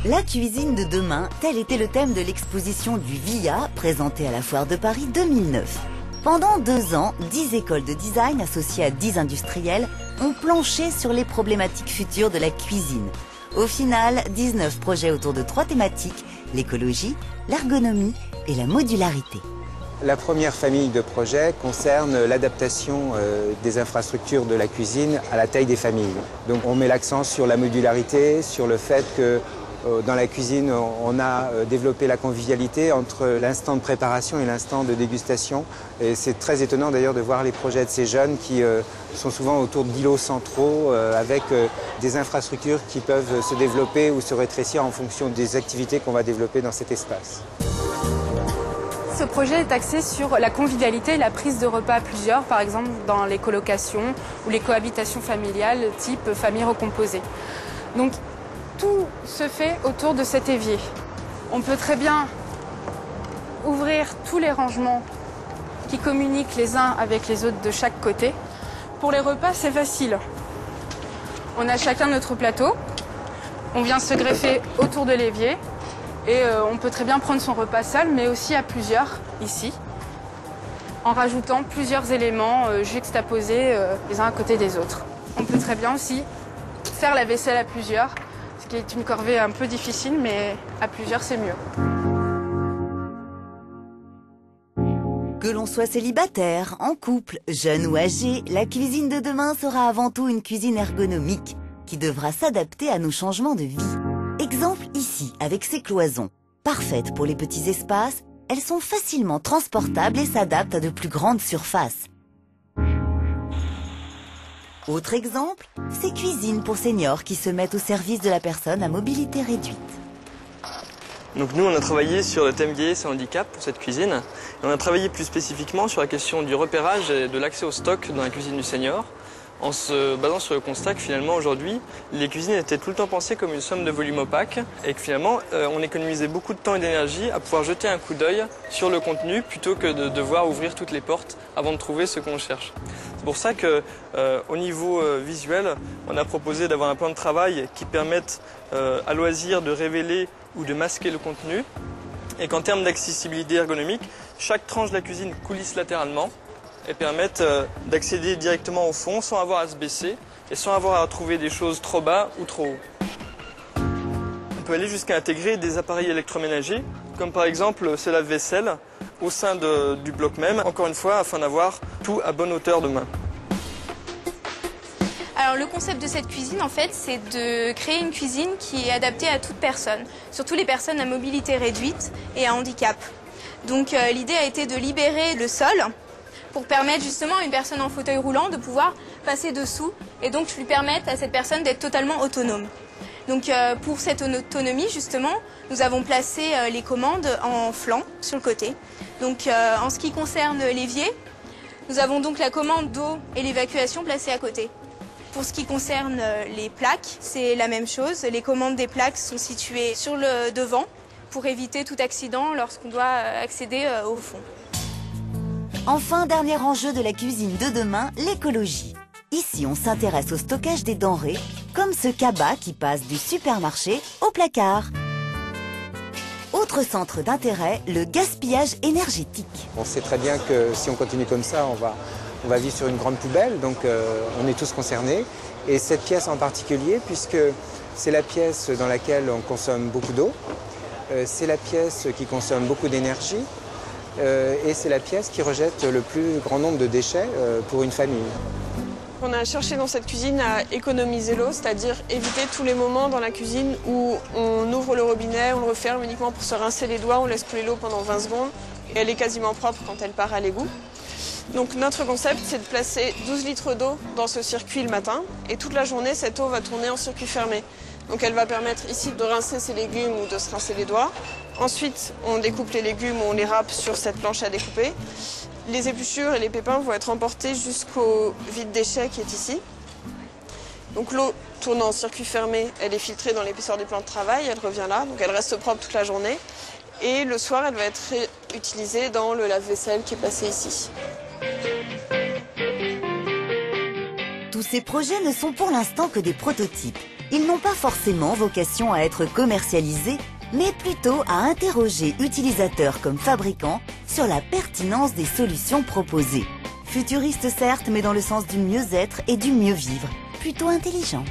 La cuisine de demain, tel était le thème de l'exposition du VIA, présentée à la Foire de Paris 2009. Pendant 2 ans, 10 écoles de design associées à 10 industriels ont planché sur les problématiques futures de la cuisine. Au final, 19 projets autour de 3 thématiques, l'écologie, l'ergonomie et la modularité. La première famille de projets concerne l'adaptation des infrastructures de la cuisine à la taille des familles. Donc on met l'accent sur la modularité, sur le fait que dans la cuisine on a développé la convivialité entre l'instant de préparation et l'instant de dégustation. Et c'est très étonnant d'ailleurs de voir les projets de ces jeunes qui sont souvent autour d'îlots centraux avec des infrastructures qui peuvent se développer ou se rétrécir en fonction des activités qu'on va développer dans cet espace. Ce projet est axé sur la convivialité et la prise de repas à plusieurs, par exemple dans les colocations ou les cohabitations familiales type famille recomposée. Donc tout se fait autour de cet évier. On peut très bien ouvrir tous les rangements qui communiquent les uns avec les autres de chaque côté. Pour les repas, c'est facile. On a chacun notre plateau, on vient se greffer autour de l'évier. Et on peut très bien prendre son repas seul, mais aussi à plusieurs, ici, en rajoutant plusieurs éléments juxtaposés les uns à côté des autres. On peut très bien aussi faire la vaisselle à plusieurs, ce qui est une corvée un peu difficile, mais à plusieurs, c'est mieux. Que l'on soit célibataire, en couple, jeune ou âgé, la cuisine de demain sera avant tout une cuisine ergonomique qui devra s'adapter à nos changements de vie. Exemple ici, avec ces cloisons. Parfaites pour les petits espaces, elles sont facilement transportables et s'adaptent à de plus grandes surfaces. Autre exemple, ces cuisines pour seniors qui se mettent au service de la personne à mobilité réduite. Donc nous, on a travaillé sur le thème vieillesse et handicap pour cette cuisine. Et on a travaillé plus spécifiquement sur la question du repérage et de l'accès au stock dans la cuisine du senior, en se basant sur le constat que finalement aujourd'hui, les cuisines étaient tout le temps pensées comme une somme de volume opaque et que finalement on économisait beaucoup de temps et d'énergie à pouvoir jeter un coup d'œil sur le contenu plutôt que de devoir ouvrir toutes les portes avant de trouver ce qu'on cherche. C'est pour ça que au niveau visuel, on a proposé d'avoir un plan de travail qui permette à loisir de révéler ou de masquer le contenu et qu'en termes d'accessibilité ergonomique, chaque tranche de la cuisine coulisse latéralement et permettent d'accéder directement au fond sans avoir à se baisser et sans avoir à trouver des choses trop bas ou trop haut. On peut aller jusqu'à intégrer des appareils électroménagers, comme par exemple ce lave-vaisselle, au sein du bloc même, encore une fois afin d'avoir tout à bonne hauteur de main. Alors le concept de cette cuisine, en fait, c'est de créer une cuisine qui est adaptée à toute personne, surtout les personnes à mobilité réduite et à handicap. Donc l'idée a été de libérer le sol pour permettre justement à une personne en fauteuil roulant de pouvoir passer dessous et donc lui permettre à cette personne d'être totalement autonome. Donc pour cette autonomie justement, nous avons placé les commandes en flanc sur le côté. Donc en ce qui concerne l'évier, nous avons donc la commande d'eau et l'évacuation placée à côté. Pour ce qui concerne les plaques, c'est la même chose. Les commandes des plaques sont situées sur le devant pour éviter tout accident lorsqu'on doit accéder au fond. Enfin, dernier enjeu de la cuisine de demain, l'écologie. Ici, on s'intéresse au stockage des denrées, comme ce cabas qui passe du supermarché au placard. Autre centre d'intérêt, le gaspillage énergétique. On sait très bien que si on continue comme ça, on va vivre sur une grande poubelle, donc on est tous concernés. Et cette pièce en particulier, puisque c'est la pièce dans laquelle on consomme beaucoup d'eau, c'est la pièce qui consomme beaucoup d'énergie, et c'est la pièce qui rejette le plus grand nombre de déchets pour une famille. On a cherché dans cette cuisine à économiser l'eau, c'est-à-dire éviter tous les moments dans la cuisine où on ouvre le robinet, on le referme uniquement pour se rincer les doigts, on laisse couler l'eau pendant 20 secondes et elle est quasiment propre quand elle part à l'égout. Donc notre concept, c'est de placer 12 litres d'eau dans ce circuit le matin et toute la journée, cette eau va tourner en circuit fermé. Donc elle va permettre ici de rincer ses légumes ou de se rincer les doigts. Ensuite, on découpe les légumes, on les râpe sur cette planche à découper. Les épluchures et les pépins vont être emportés jusqu'au vide-déchets qui est ici. Donc l'eau tournant en circuit fermé, elle est filtrée dans l'épaisseur du plan de travail, elle revient là, donc elle reste propre toute la journée. Et le soir, elle va être réutilisée dans le lave-vaisselle qui est placé ici. Tout ces projets ne sont pour l'instant que des prototypes. Ils n'ont pas forcément vocation à être commercialisés, mais plutôt à interroger utilisateurs comme fabricants sur la pertinence des solutions proposées. Futuriste certes, mais dans le sens du mieux-être et du mieux vivre. Plutôt intelligent.